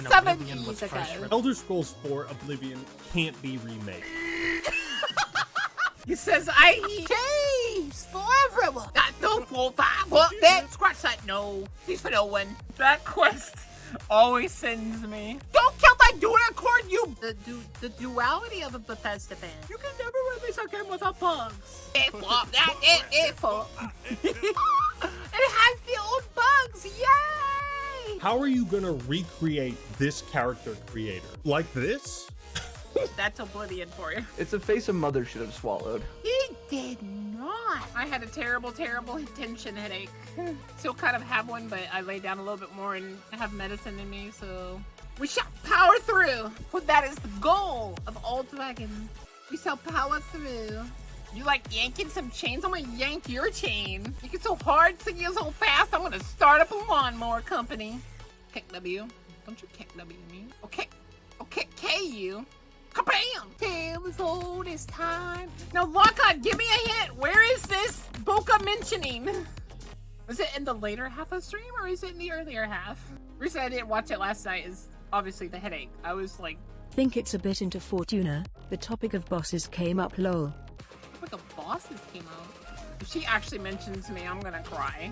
when 7 Oblivion was years first ago. Elder Scrolls 4 Oblivion can't be remade. He says, I eat cheese for everyone. Not no 4, 5, what? That, scratch that, no. He's for no one. That quest always sends me. Don't kill that unicorn, you! The duality of a Bethesda fan. You can never release a game without bugs. It has the old bugs, yay! How are you gonna recreate this character creator? Like this? That's Oblivion for you. It's a face a mother should have swallowed. He did not. I had a terrible, terrible tension headache. Still kind of have one, but I lay down a little bit more and have medicine in me, so... We shall power through, for that is the goal of all dragons. We shall power through. You like yanking some chains? I'm gonna yank your chain. You get so hard, singing so fast, I'm gonna start up a lawnmower company. Kick W. Don't you kick W me. Okay. Okay, K you. Kabam! Tales old as time. Now, Lockhart, give me a hint. Where is this Boka mentioning? Was it in the later half of the stream, or is it in the earlier half? The reason I didn't watch it last night is obviously the headache. I was like... Think it's a bit into Fortuna. The topic of bosses came up, lol. What the bosses came out? If she actually mentions me, I'm gonna cry.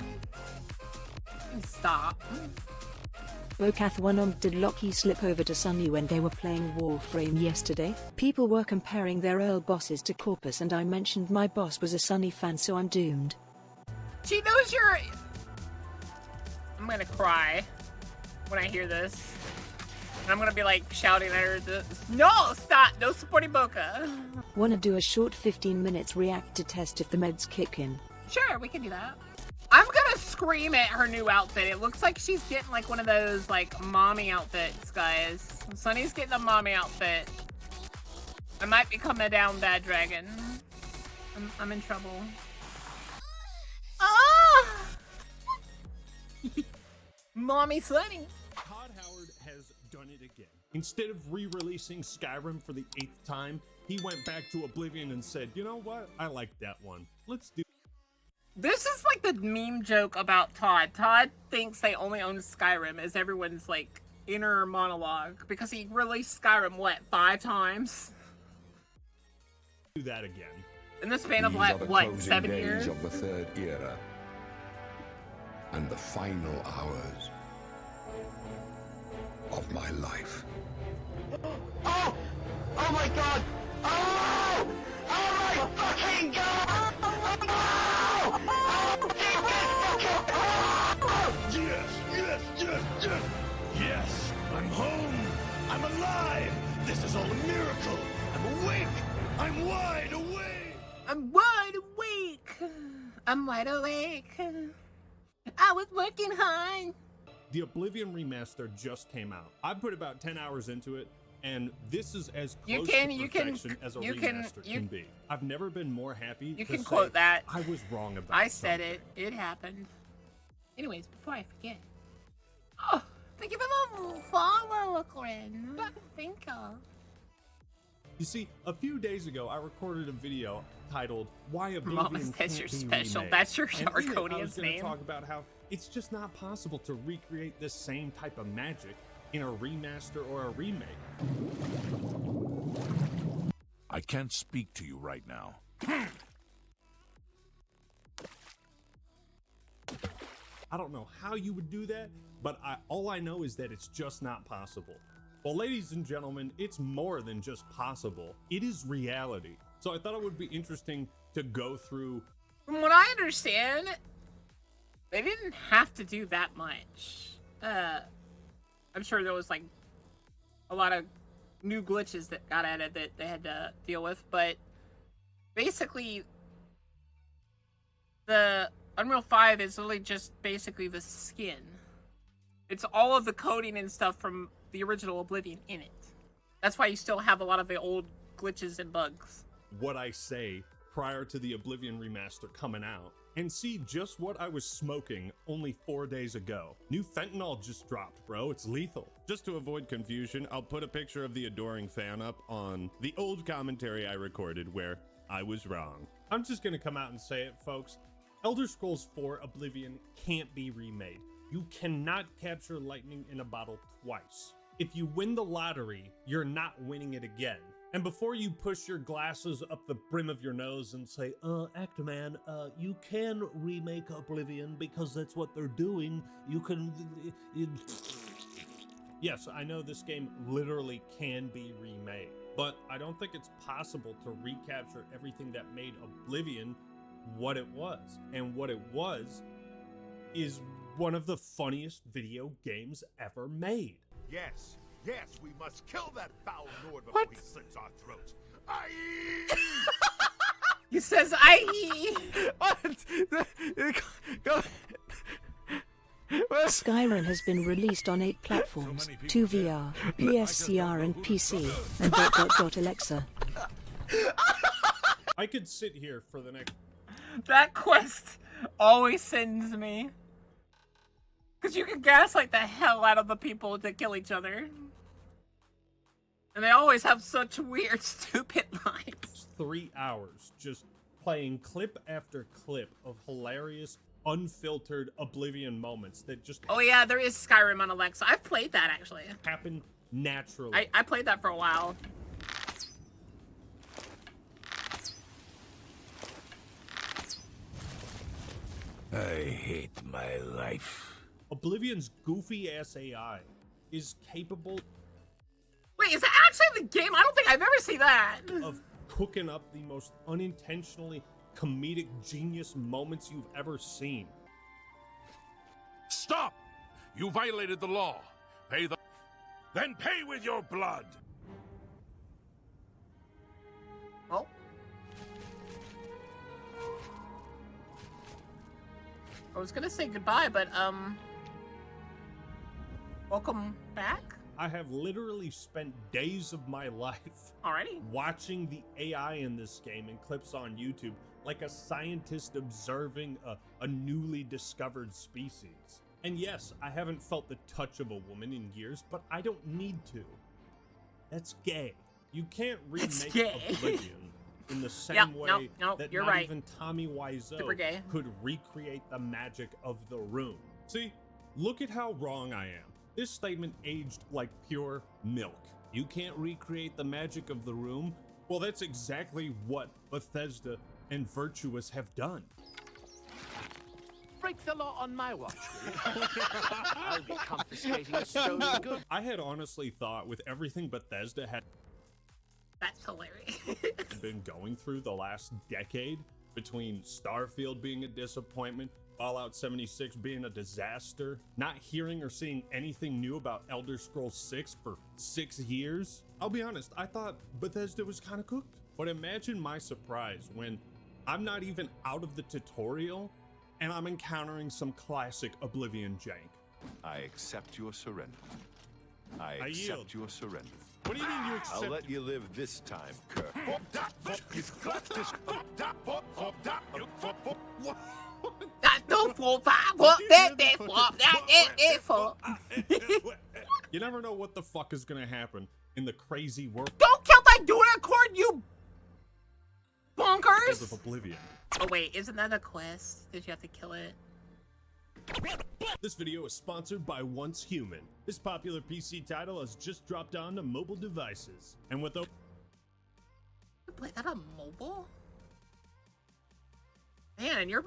Stop. Bokathedragon, did Loki slip over to Sunny when they were playing Warframe yesterday? People were comparing their Earl bosses to Corpus and I mentioned my boss was a Sunny fan, so I'm doomed. She knows you're... I'm gonna cry when I hear this. And I'm gonna be like shouting at her, no, stop, no supporting Boka. Wanna do a short 15 minutes react to test if the meds kick in? Sure, we can do that. I'm gonna scream at her new outfit. It looks like she's getting like one of those like mommy outfits, guys. Sunny's getting a mommy outfit. I might become a down bad dragon. I'm in trouble. Ah! Mommy Sunny. Todd Howard has done it again. Instead of re-releasing Skyrim for the 8th time, he went back to Oblivion and said, you know what? I like that one. Let's do. This is like the meme joke about Todd. Todd thinks they only own Skyrim as everyone's like inner monologue because he released Skyrim, what, 5 times? Do that again. In the span of what, 7 years? Of the third era and the final hours of my life. Oh! Oh my god! Oh! Oh my fucking god! Yes, yes, yes, yes! Yes! I'm home! I'm alive! This is all a miracle! I'm awake! I'm wide awake! I'm wide awake. I'm wide awake. I was working hard. The Oblivion Remastered just came out. I put about 10 hours into it, and this is as close to perfection as a remaster can be. I've never been more happy You to can say quote that. I was wrong about I said something. it. It happened. Anyways, before I forget. Oh, thank you for the follow, Corinne. Thank you. You see, a few days ago, I recorded a video titled "Why Mama Oblivion says Can't you're Be special. Remade." That's your And in it, I was Arconian's gonna name. talk about how it's just not possible to recreate this same type of magic in a remaster or a remake. I can't speak to you right now. I don't know how you would do that, but all I know is that it's just not possible. Well, ladies and gentlemen, it's more than just possible. It is reality. So I thought it would be interesting to go through. From what I understand, they didn't have to do that much. I'm sure there was like a lot of new glitches that got added that they had to deal with, but basically the Unreal 5 is really just basically the skin. It's all of the coding and stuff from the original Oblivion in it. That's why you still have a lot of the old glitches and bugs. What I say prior to the Oblivion Remaster coming out and see just what I was smoking only 4 days ago. New fentanyl just dropped, bro. It's lethal. Just to avoid confusion, I'll put a picture of the adoring fan up on the old commentary I recorded where I was wrong. I'm just gonna come out and say it, folks. Elder Scrolls 4 Oblivion can't be remade. You cannot capture lightning in a bottle twice. If you win the lottery, you're not winning it again. And before you push your glasses up the brim of your nose and say, Actman, you can remake Oblivion because that's what they're doing. You can... Yes, I know this game literally can be remade, but I don't think it's possible to recapture everything that made Oblivion what it was. And what it was is one of the funniest video games ever made. Yes, we must kill that foul Nord before he slits our throats. Aye! He says, "Aye." Go. Skyrim has been released on 8 platforms, 2 VR, PSCR and PC, and Alexa. I could sit here for the next... That quest always sends me. Because you can gaslight the hell out of the people to kill each other. And they always have such weird, stupid lines. 3 hours just playing clip after clip of hilarious, unfiltered Oblivion moments that just... Oh yeah, there is Skyrim on Alexa. I've played that, actually. Happen naturally. I played that for a while. I hate my life. Oblivion's goofy-ass AI is capable Wait, is that actually the game? I don't think I've ever seen that. of cooking up the most unintentionally comedic genius moments you've ever seen. Stop! You violated the law. Then pay with your blood. Oh. I was gonna say goodbye, but welcome back. I have literally spent days of my life Alrighty. watching the AI in this game and clips on YouTube like a scientist observing a newly discovered species. And yes, I haven't felt the touch of a woman in years, but I don't need to. That's gay. You can't remake Oblivion in the same way that you're not right. even Tommy Wiseau Super gay. could recreate the magic of the room. See, look at how wrong I am. This statement aged like pure milk. You can't recreate the magic of the room? Well, that's exactly what Bethesda and Virtuous have done. Break the law on my watch. I'll be confiscating your stolen goods. I had honestly thought with everything Bethesda had That's hilarious. been going through the last decade, between Starfield being a disappointment, Fallout 76 being a disaster, not hearing or seeing anything new about Elder Scrolls 6 for 6 years. I'll be honest, I thought Bethesda was kind of cooked. But imagine my surprise when I'm not even out of the tutorial and I'm encountering some classic Oblivion jank. I accept your surrender. I yield. accept your surrender. What do you mean you accept? I'll let you live this time, Kirk. You never know what the fuck is gonna happen in the crazy world Don't kill that unicorn, you of bonkers! Oblivion. Oh wait, isn't that a quest? Did you have to kill it? This video is sponsored by Once Human. This popular PC title has just dropped onto mobile devices. And with You play that on mobile? Man, your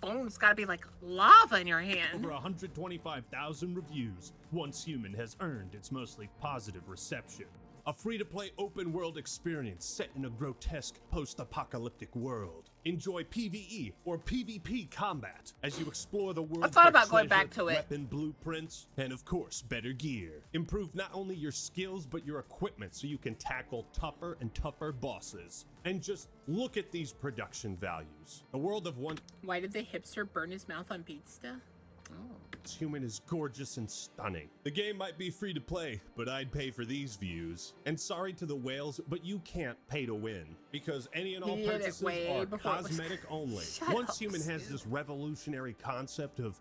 phone's gotta be like lava in your hand. over 125,000 reviews, Once Human has earned its mostly positive reception. A free-to-play open-world experience set in a grotesque post-apocalyptic world. Enjoy PvE or PvP combat as you explore the world. I thought about going back to it. Weapon blueprints, and of course, better gear. Improve not only your skills but your equipment so you can tackle tougher and tougher bosses. And just look at these production values. The world of Once Why did the hipster burn his mouth on pizza? Oh. Human is gorgeous and stunning. The game might be free to play, but I'd pay for these views. And sorry to the whales, but you can't pay to win, because any and all You did it purchases way are before it was- cosmetic only. Shut Once up, Human has Stu. this revolutionary concept of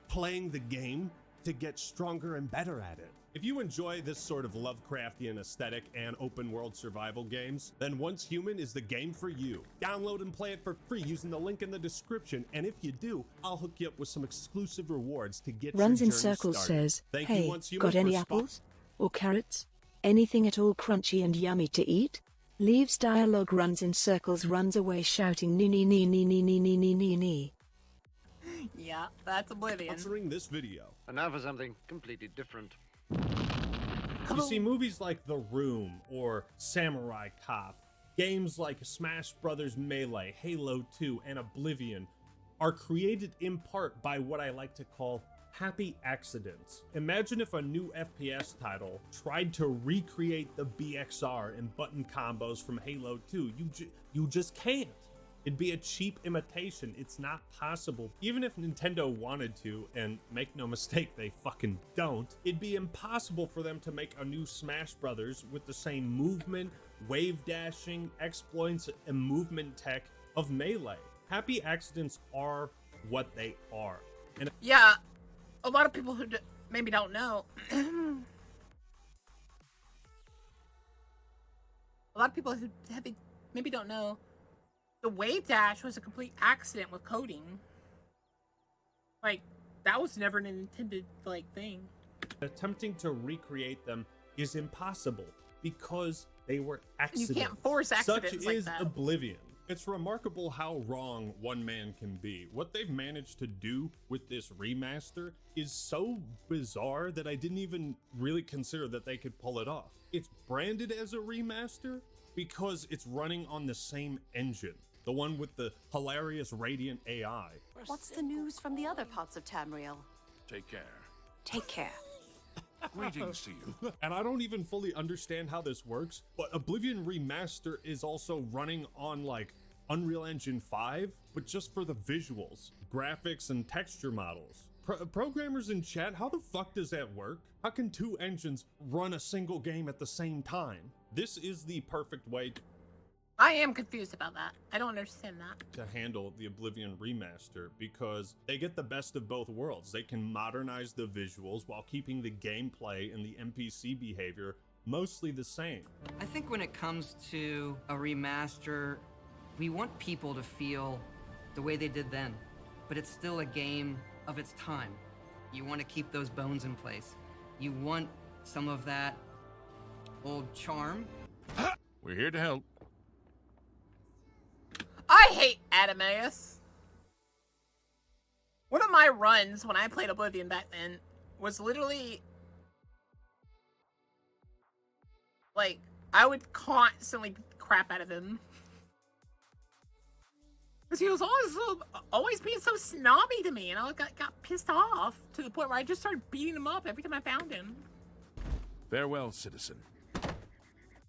playing the game to get stronger and better at it. If you enjoy this sort of Lovecraftian aesthetic and open world survival games, then Once Human is the game for you. Download and play it for free using the link in the description, and if you do, I'll hook you up with some exclusive rewards to get Runs your in journey Circles started. says, Thank you, hey, Once Human, got any for apples? Or carrots? Anything at all crunchy and yummy to eat? Leaves dialogue. Runs in Circles runs away shouting nee nee nee nee nee nee nee nee nee nee. Yeah, that's Oblivion. sponsoring this video. And now for something completely different. You see, movies like The Room or Samurai Cop, games like Smash Bros. Melee, Halo 2, and Oblivion are created in part by what I like to call happy accidents. Imagine if a new FPS title tried to recreate the BXR and button combos from Halo 2. You just can't. It'd be a cheap imitation. It's not possible. Even if Nintendo wanted to, and make no mistake, they fucking don't, it'd be impossible for them to make a new Smash Brothers with the same movement, wave dashing, exploits, and movement tech of Melee. Happy accidents are what they are. And yeah, a lot of people who maybe don't know. A lot of people who maybe don't know. The wave dash was a complete accident with coding. Like, that was never an intended, like, thing. attempting to recreate them is impossible because they were accidents. You can't force accidents Such like is that. Oblivion. It's remarkable how wrong one man can be. What they've managed to do with this remaster is so bizarre that I didn't even really consider that they could pull it off. It's branded as a remaster because it's running on the same engine. The one with the hilarious Radiant AI. What's the news from the other parts of Tamriel? Take care. Take care. Greetings to you. And I don't even fully understand how this works, but Oblivion Remaster is also running on like Unreal Engine 5, but just for the visuals, graphics, and texture models. Programmers in chat, how the fuck does that work? How can two engines run a single game at the same time? This is the perfect way I am confused about that. I don't understand that. to handle the Oblivion Remaster because they get the best of both worlds. They can modernize the visuals while keeping the gameplay and the NPC behavior mostly the same. I think when it comes to a remaster, we want people to feel the way they did then, but it's still a game of its time. You want to keep those bones in place. You want some of that old charm. We're here to help. I hate Adameus. One of my runs when I played Oblivion back then was literally like I would constantly beat the crap out of him because he was always being so snobby to me, and I got pissed off to the point where I just started beating him up every time I found him. Farewell, citizen.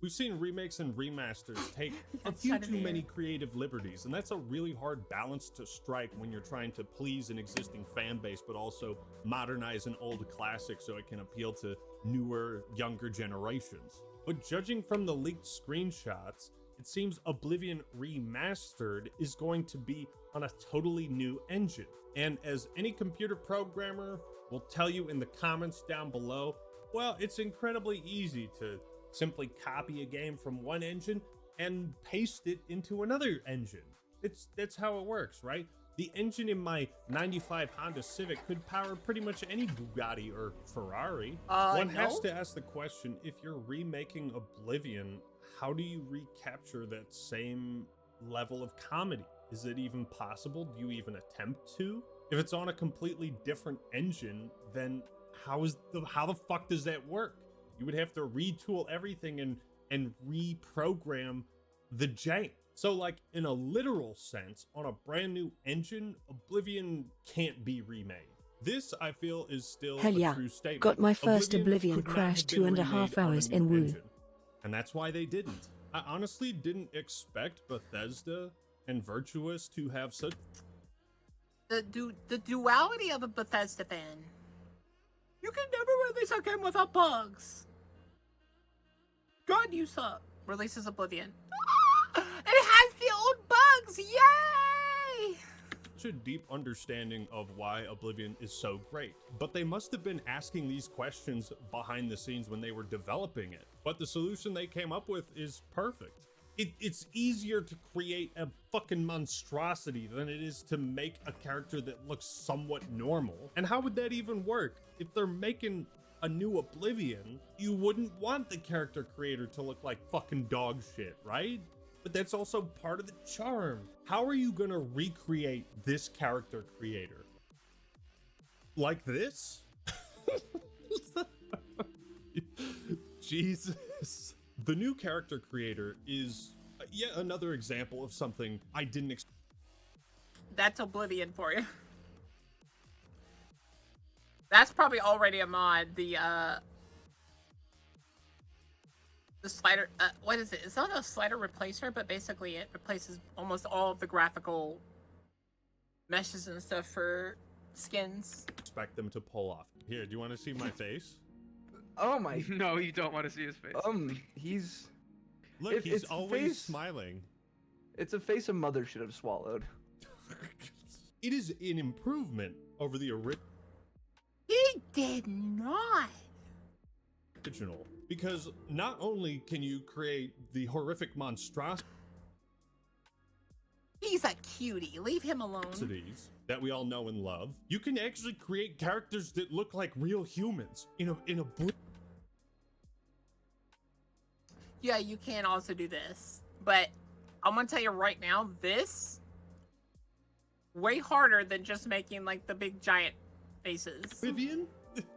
We've seen remakes and remasters take a few too many creative liberties, and that's a really hard balance to strike when you're trying to please an existing fan base, but also modernize an old classic so it can appeal to newer, younger generations. But judging from the leaked screenshots, it seems Oblivion Remastered is going to be on a totally new engine. And as any computer programmer will tell you in the comments down below, well, it's incredibly easy to simply copy a game from one engine and paste it into another engine. That's how it works, right? The engine in my 95 Honda Civic could power pretty much any Bugatti or Ferrari. One has to ask the question, if you're remaking Oblivion, how do you recapture that same level of comedy? Is it even possible? Do you even attempt to? If it's on a completely different engine, then how the fuck does that work? You would have to retool everything and reprogram the jank. So like in a literal sense, on a brand new engine, Oblivion can't be remade. This, I feel, is still Hell yeah. a true statement. Got my first Oblivion could not crash have been 2.5 remade on a hours new in Woo. engine, and that's why they didn't. I honestly didn't expect Bethesda and Virtuous to have such... The duality of a Bethesda fan. You can never release a game without bugs. God, you suck. Releases Oblivion. It has the old bugs! Yay! such a deep understanding of why Oblivion is so great. But they must have been asking these questions behind the scenes when they were developing it. But the solution they came up with is perfect. It's easier to create a fucking monstrosity than it is to make a character that looks somewhat normal. And how would that even work? If they're making a new Oblivion, you wouldn't want the character creator to look like fucking dog shit, right? But that's also part of the charm. How are you gonna recreate this character creator? Like this? Jesus. The new character creator is yet another example of something I didn't expect. That's Oblivion for you. That's probably already a mod. The slider, what is it? It's not a slider replacer, but basically it replaces almost all of the graphical meshes and stuff for skins. Expect them to pull off. Here, do you want to see my face? Oh my. No, you don't want to see his face. He's. Look, he's always smiling. It's a face a mother should have swallowed. It is an improvement over the original. He did not. Original, because not only can you create the horrific monstrosity. He's a cutie. Leave him alone. That we all know and love. You can actually create characters that look like real humans in a. Yeah, you can also do this, but I'm gonna tell you right now, this way harder than just making like the big giant faces. Vivian,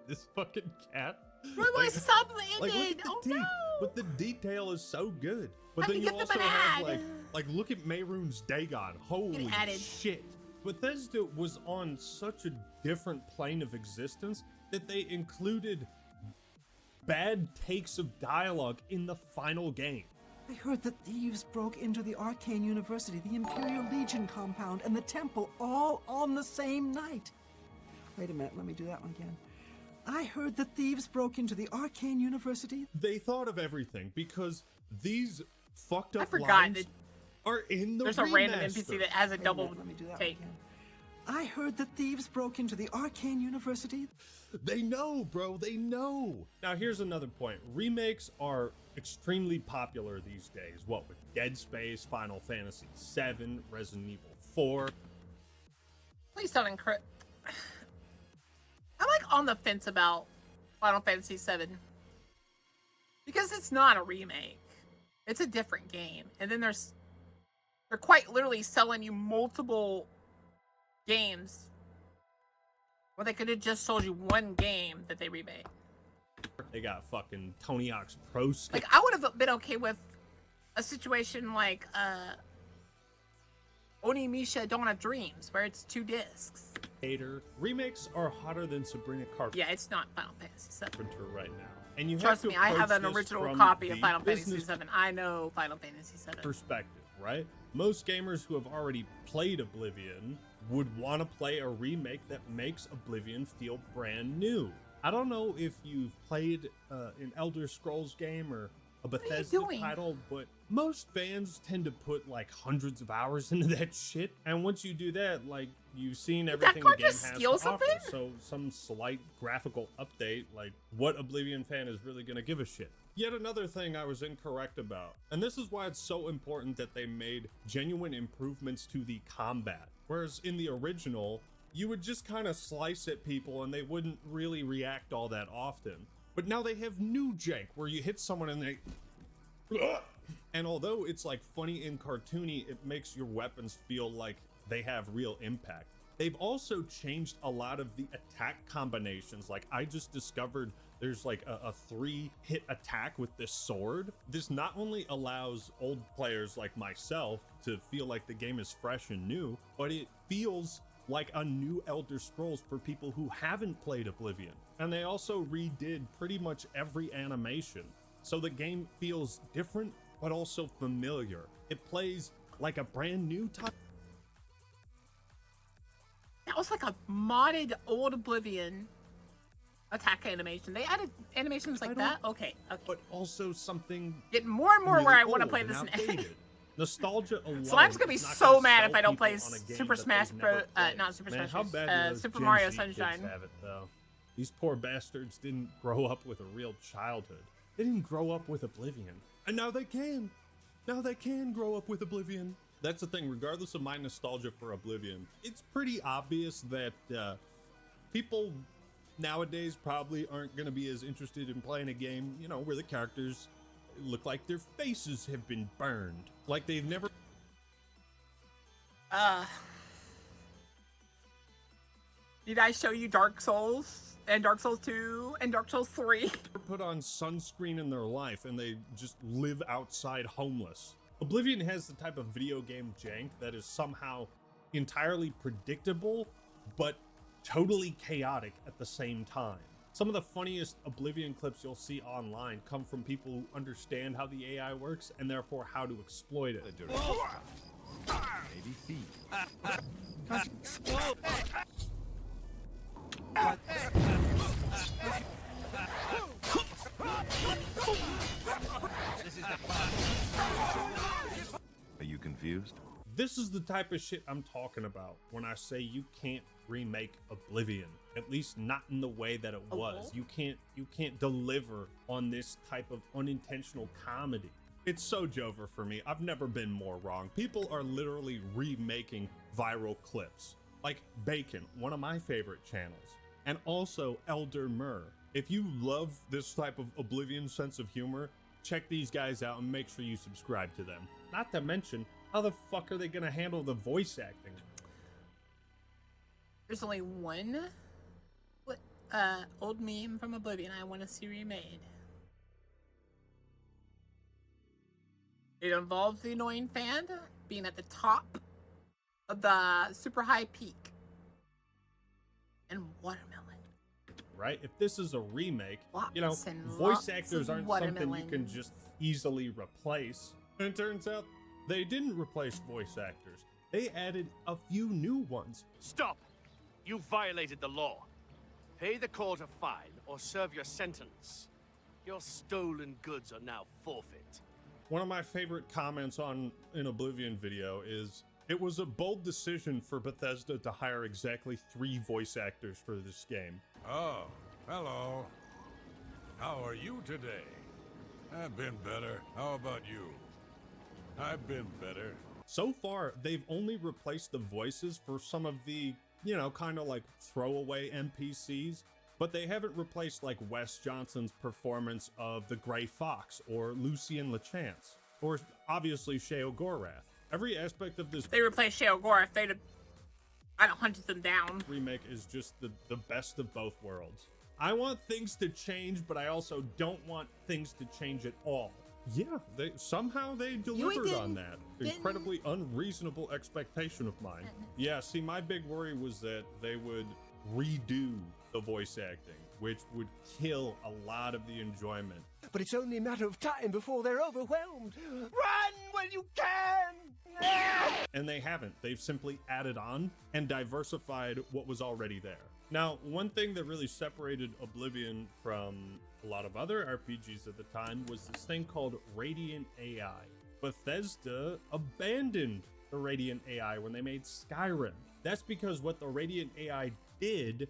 this fucking cat. My sub Like, ended. look at the teeth. But the detail is so good. But How then do you you get also them an have ad? like look at Mehrunes Dagon. Holy shit. Bethesda was on such a different plane of existence that they included bad takes of dialogue in the final game. I heard that thieves broke into the Arcane University, the Imperial Legion compound, and the temple all on the same night. Wait a minute, let me do that one again. I heard that thieves broke into the Arcane University. They thought of everything because these fucked up forgot lines that are in the there's a random NPC that has a Wait double minute, let me do that one take. again. I heard that thieves broke into the Arcane University. They know, bro. They know. Now, here's another point. Remakes are extremely popular these days. What with Dead Space, Final Fantasy VII, Resident Evil 4. Please don't encrypt. I'm like on the fence about Final Fantasy VII because it's not a remake. It's a different game, and then they're quite literally selling you multiple games. Well, they could have just sold you one game that they remade. They got fucking Tony Hawk's Pro Skater. Like, I would have been okay with a situation like Onimusha Dawn of Dreams, where it's 2 discs. Remakes are hotter than Sabrina Carpenter Yeah, it's not Final Fantasy VII. right now. And you Trust have me, to I have approach an this original from copy of the Final Fantasy business VII. I know Final Fantasy VII. perspective, right? Most gamers who have already played Oblivion would want to play a remake that makes Oblivion feel brand new. I don't know if you've played an Elder Scrolls game or a Bethesda title, but most fans tend to put like hundreds of hours into that shit. And once you do that, like, you've seen everything the game has to offer. So some slight graphical update, like, what Oblivion fan is really gonna give a shit? Yet another thing I was incorrect about, and this is why it's so important that they made genuine improvements to the combat. Whereas in the original, you would just kind of slice at people and they wouldn't really react all that often. But now they have new jank where you hit someone and they... And although it's like funny and cartoony, it makes your weapons feel like they have real impact. They've also changed a lot of the attack combinations. Like, I just discovered there's like a 3-hit attack with this sword. This not only allows old players like myself to feel like the game is fresh and new, but it feels like a new Elder Scrolls for people who haven't played Oblivion. And they also redid pretty much every animation. So the game feels different, but also familiar. It plays like a brand new type. That was like a modded old Oblivion attack animation. They added animations like that? Okay. But also something getting more and more really where I want to old play and this in outdated. Nostalgia alone. Slime's gonna be is not so gonna mad sell if I don't people play on a game Super that Smash they've Bros. never played. Not Super Man, Smash how Bros. bad do those Super Gen Mario Z kids Sunshine. have it, though? These poor bastards didn't grow up with a real childhood. They didn't grow up with Oblivion, and now they can. Now they can grow up with Oblivion. That's the thing. Regardless of my nostalgia for Oblivion, it's pretty obvious that people nowadays probably aren't going to be as interested in playing a game, you know, where the characters look like their faces have been burned, like they've never. Did I show you Dark Souls and Dark Souls 2 and Dark Souls 3? Put on sunscreen in their life and they just live outside homeless. Oblivion has the type of video game jank that is somehow entirely predictable, but totally chaotic at the same time. Some of the funniest Oblivion clips you'll see online come from people who understand how the AI works and therefore how to exploit it. Maybe thief. Are you confused? This is the type of shit I'm talking about when I say you can't remake Oblivion, at least not in the way that it was. You can't deliver on this type of unintentional comedy. It's so Jover for me. I've never been more wrong. People are literally remaking viral clips, like Bacon, one of my favorite channels, and also Elder Murr. If you love this type of Oblivion sense of humor, check these guys out and make sure you subscribe to them. Not to mention, how the fuck are they gonna handle the voice acting? There's only one old meme from Oblivion I want to see remade. It involves the annoying fan being at the top of the super high peak and watermelon. Right? If this is a remake, Lots you know, and voice lots actors of aren't something you can watermelons. just easily replace. And it turns out they didn't replace voice actors. They added a few new ones. Stop! You violated the law. Pay the court a fine or serve your sentence. Your stolen goods are now forfeit. One of my favorite comments on an Oblivion video is, it was a bold decision for Bethesda to hire exactly 3 voice actors for this game. Oh, hello. How are you today? I've been better. How about you? I've been better. So far, they've only replaced the voices for some of the, you know, kind of like throwaway NPCs, but they haven't replaced like Wes Johnson's performance of the Gray Fox or Lucien LeChance, or obviously Sheo Gorath. Every aspect of this They replaced Sheo Gorath. I'd have hunted them down. remake is just the best of both worlds. I want things to change, but I also don't want things to change at all. Yeah, they somehow delivered on that. Incredibly unreasonable expectation of mine. Yeah, see, my big worry was that they would redo the voice acting, which would kill a lot of the enjoyment. But it's only a matter of time before they're overwhelmed. Run when you can! And they haven't. They've simply added on and diversified what was already there. Now, one thing that really separated Oblivion from a lot of other RPGs at the time was this thing called Radiant AI. Bethesda abandoned the Radiant AI when they made Skyrim. That's because what the Radiant AI did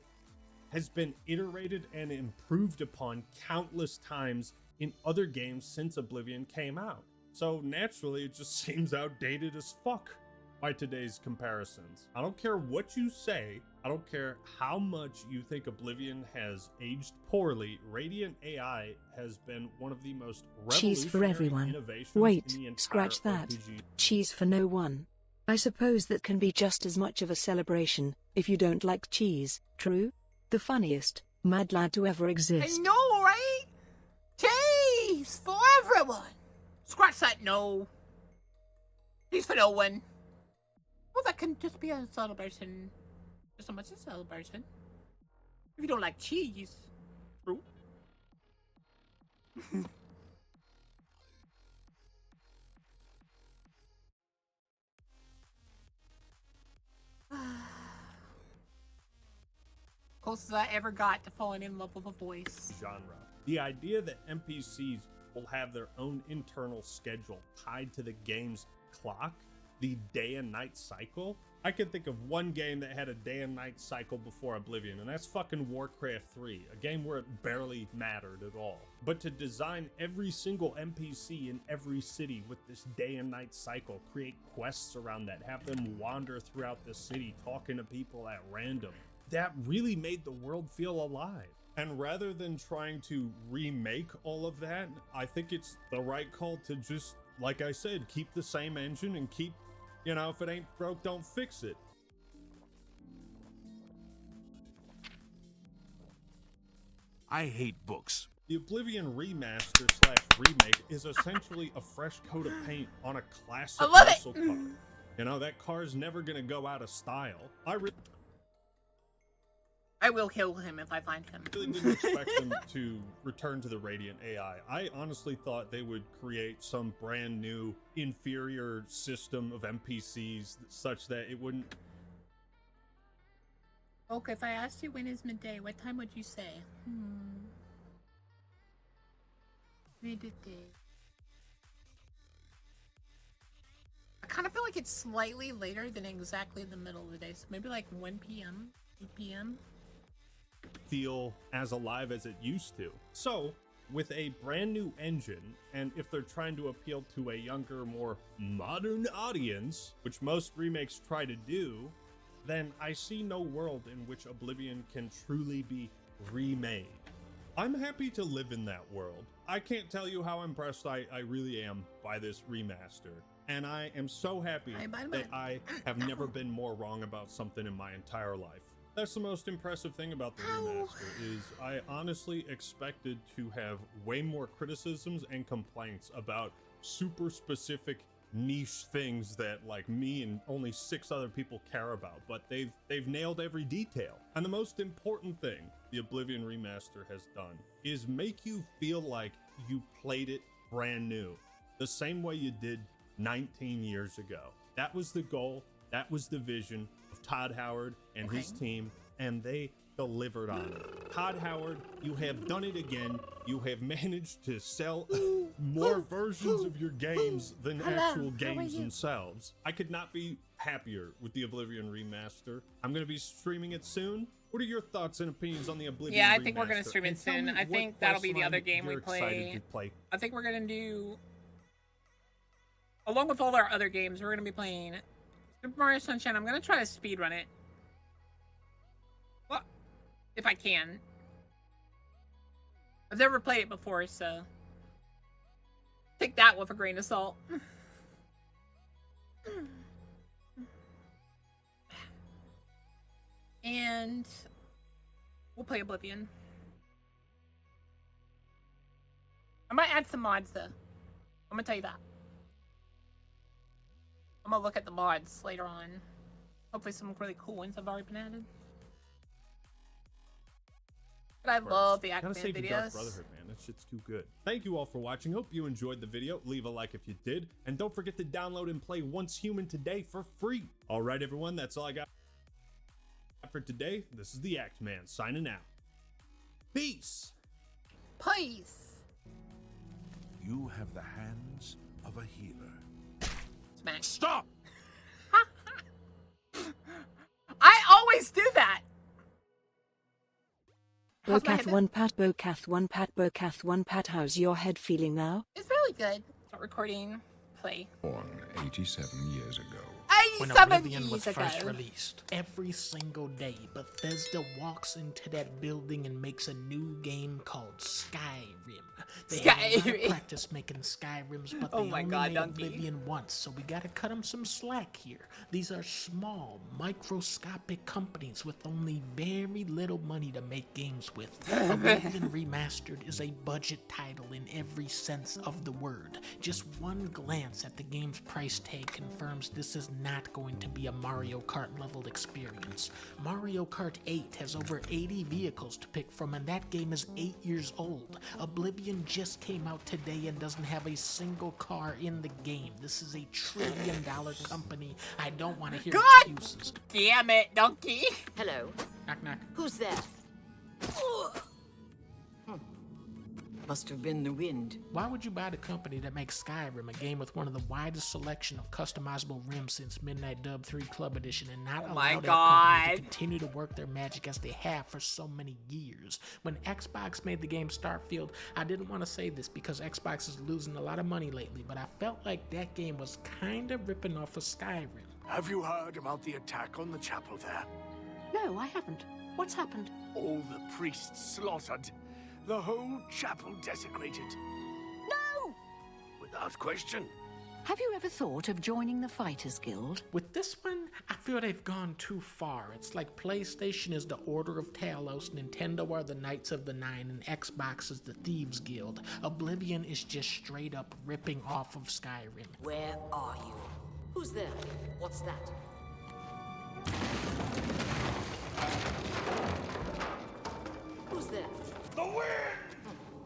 has been iterated and improved upon countless times in other games since Oblivion came out. So naturally, it just seems outdated as fuck by today's comparisons. I don't care what you say, I don't care how much you think Oblivion has aged poorly, Radiant AI has been one of the most Cheese for revolutionary everyone. innovations Wait, in the entire scratch that. RPG. Cheese for no one. I suppose that can be just as much of a celebration, if you don't like cheese, true? The funniest, mad lad to ever I exist. know, right? Cheese for everyone. Scratch that no. Cheese for no one. Well, that can just be a celebration. Just so much a celebration. If you don't like cheese, true. Closest I ever got to falling in love with a voice. Genre. The idea that NPCs will have their own internal schedule tied to the game's clock the day and night cycle. I can think of one game that had a day and night cycle before Oblivion, and that's fucking Warcraft 3, a game where it barely mattered at all. But to design every single NPC in every city with this day and night cycle, create quests around that, have them wander throughout the city talking to people at random, that really made the world feel alive. And rather than trying to remake all of that, I think it's the right call to just, like I said, keep the same engine and keep, you know, if it ain't broke, don't fix it. I hate books. The Oblivion Remaster / remake is essentially a fresh coat of paint on a classic muscle car. You know, that car's never gonna go out of style. I will kill him if I find him. I really didn't expect them to return to the Radiant AI. I honestly thought they would create some brand new, inferior system of NPCs such that it wouldn't... Okay, if I asked you when is midday, what time would you say? Midday. I kind of feel like it's slightly later than exactly the middle of the day, so maybe like 1 p.m., 8 p.m. feel as alive as it used to. So, with a brand new engine, and if they're trying to appeal to a younger, more modern audience, which most remakes try to do, then I see no world in which Oblivion can truly be remade. I'm happy to live in that world. I can't tell you how impressed I really am by this remaster. And I am so happy that I have never been more wrong about something in my entire life. That's the most impressive thing about the remaster, is I honestly expected to have way more criticisms and complaints about super specific niche things that like me and only 6 other people care about, but they've nailed every detail. And the most important thing the Oblivion Remaster has done is make you feel like you played it brand new, the same way you did 19 years ago. That was the goal, that was the vision of Todd Howard and his team, and they delivered on it. Todd Howard, you have done it again. You have managed to sell more versions of your games than actual games themselves. I could not be happier with the Oblivion Remaster. I'm going to be streaming it soon. What are your thoughts and opinions on the Oblivion Remaster? Yeah, I think we're going to stream it soon. I think that'll be the other game we play. I think we're going to do, along with all our other games, we're going to be playing Super Mario Sunshine. I'm going to try to speedrun it. Well, if I can. I've never played it before, so take that with a grain of salt. And we'll play Oblivion. I might add some mods, though. I'm gonna tell you that. I'm gonna look at the mods later on. Hopefully some really cool ones have already been added. But I love the active videos. Dark Brotherhood, man. That shit's too good. Thank you all for watching. Hope you enjoyed the video. Leave a like if you did. And don't forget to download and play Once Human today for free. All right, everyone. That's all I got for today. This is the Act Man signing out. Peace. Peace. You have the hands of a healer. Smack. Stop! I always do that. Bokath 1 Pat, Bokath 1 Pat, Bokath 1 Pat, how's your head feeling now? It's really good. Start recording. Play. Born 87 years ago. When Oblivion was first released, every single day, Bethesda walks into that building and makes a new game called Skyrim. They have a lot of practice making Skyrims, but they only made Oblivion once, so we gotta cut them some slack here. These are small, microscopic companies with only very little money to make games with. Oblivion Remastered is a budget title in every sense of the word. Just one glance at the game's price tag confirms this is not going to be a Mario Kart level experience. Mario Kart 8 has over 80 vehicles to pick from, and that game is 8 years old. Oblivion just came out today and doesn't have a single car in the game. This is a $1 trillion company. I don't want to hear excuses. Damn it, donkey. Hello. Knock knock. Who's there? Must have been the wind. Why would you buy the company that makes Skyrim, a game with one of the widest selection of customizable rims since Midnight Dub 3 Club Edition, and not allow that company to continue to work their magic as they have for so many years? When Xbox made the game Starfield, I didn't want to say this because Xbox is losing a lot of money lately, but I felt like that game was kind of ripping off of Skyrim. Have you heard about the attack on the chapel there? No, I haven't. What's happened? All the priests slaughtered. The whole chapel desecrated. No! Without question. Have you ever thought of joining the Fighters Guild? With this one, I feel they've gone too far. It's like PlayStation is the Order of Talos, Nintendo are the Knights of the Nine, and Xbox is the Thieves Guild. Oblivion is just straight up ripping off of Skyrim. Where are you? Who's there? What's that? Who's there? The wind!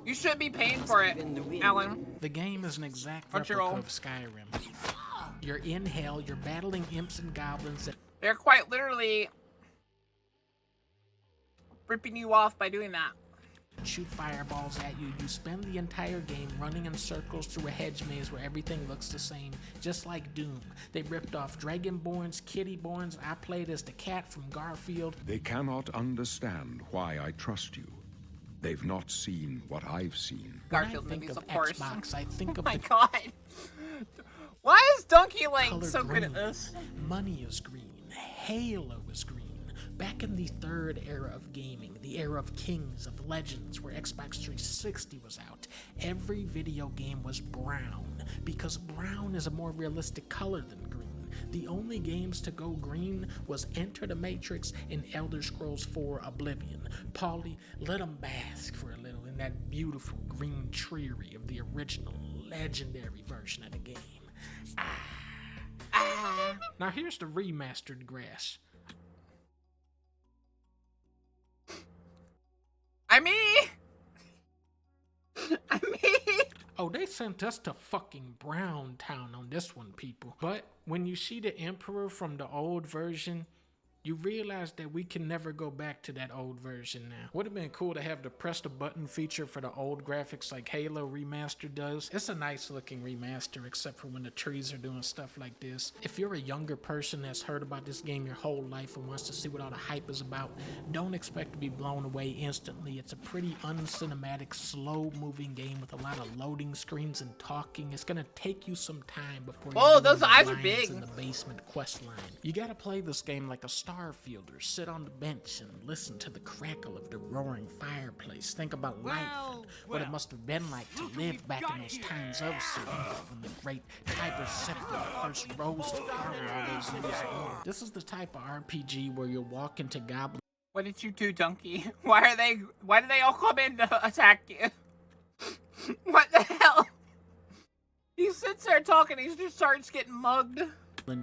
You should be paying for it, Alan. The game is an exact replica of Skyrim. You're in hell, you're battling imps and goblins that... They're quite literally ripping you off by doing that. Shoot fireballs at you. You spend the entire game running in circles through a hedge maze where everything looks the same, just like Doom. They ripped off Dragonborns, Kittyborns. I played as the cat from Garfield. They cannot understand why I trust you. They've not seen what I've seen. Garfield movies, of course. Xbox, I think of my God. Why is Donkey Link so green. good at this? Money is green. Halo is green. Back in the third era of gaming, the era of Kings, of Legends, where Xbox 360 was out, every video game was brown, because brown is a more realistic color than green. The only games to go green was Enter the Matrix and Elder Scrolls 4 Oblivion. Paulie, let them bask for a little in that beautiful green tree of the original, legendary version of the game. Now here's the remastered grass. Oh, they sent us to fucking Brown Town on this one, people. But when you see the Emperor from the old version, you realize that we can never go back to that old version now. Would have been cool to have the press the button feature for the old graphics like Halo Remastered does. It's a nice looking remaster, except for when the trees are doing stuff like this. If you're a younger person that's heard about this game your whole life and wants to see what all the hype is about, don't expect to be blown away instantly. It's a pretty uncinematic, slow moving game with a lot of loading screens and talking. It's gonna take you some time before you those eyes are big in the basement quest line. You gotta play this game like a Starfielder, sit on the bench and listen to the crackle of the roaring fireplace. Think about life and what it must have been like to live back in those times of Cyrodiil when the great Tiber Scepter first rose to power all those years ago. This is the type of RPG where you'll walk into goblins. What did you do, Donkey? Why do they all come in to attack you? What the hell? He sits there talking, he just starts getting mugged.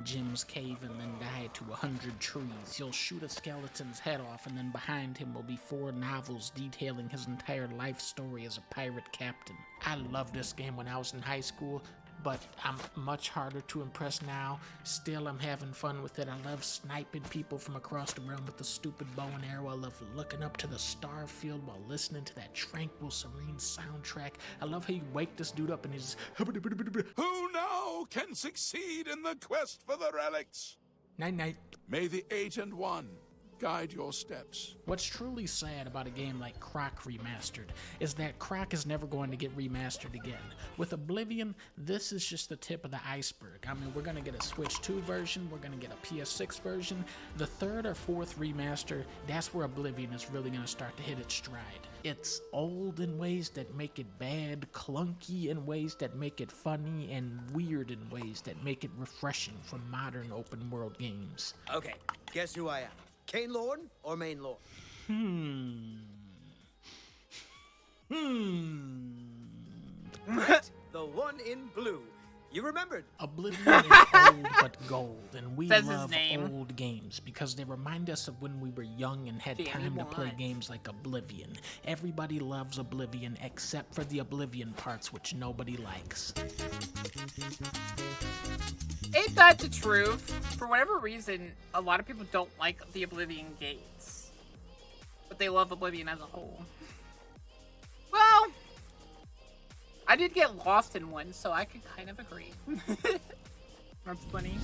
Jim's cave and then die to 100 trees. He'll shoot a skeleton's head off, and then behind him will be 4 novels detailing his entire life story as a pirate captain. I loved this game when I was in high school, but I'm much harder to impress now. Still, I'm having fun with it. I love sniping people from across the room with the stupid bow and arrow. I love looking up to the star field while listening to that tranquil, serene soundtrack. I love how you wake this dude up and he's... Who now can succeed in the quest for the relics? Night-night. May the 8 and 1 guide your steps. What's truly sad about a game like Croc Remastered is that Croc is never going to get remastered again. With Oblivion, this is just the tip of the iceberg. I mean, we're going to get a Switch 2 version, we're going to get a PS6 version. The 3rd or 4th remaster, that's where Oblivion is really going to start to hit its stride. It's old in ways that make it bad, clunky in ways that make it funny, and weird in ways that make it refreshing from modern open world games. Okay, guess who I am? Kane Lord or Main Lord? The one in blue. You remembered. Oblivion is old but gold, and we love old games because they remind us of when we were young and had time to play games like Oblivion. Everybody loves Oblivion except for the Oblivion parts, which nobody likes. Ain't that the truth? For whatever reason, a lot of people don't like the Oblivion games, but they love Oblivion as a whole. Well, I did get lost in one, so I could kind of agree. That's funny.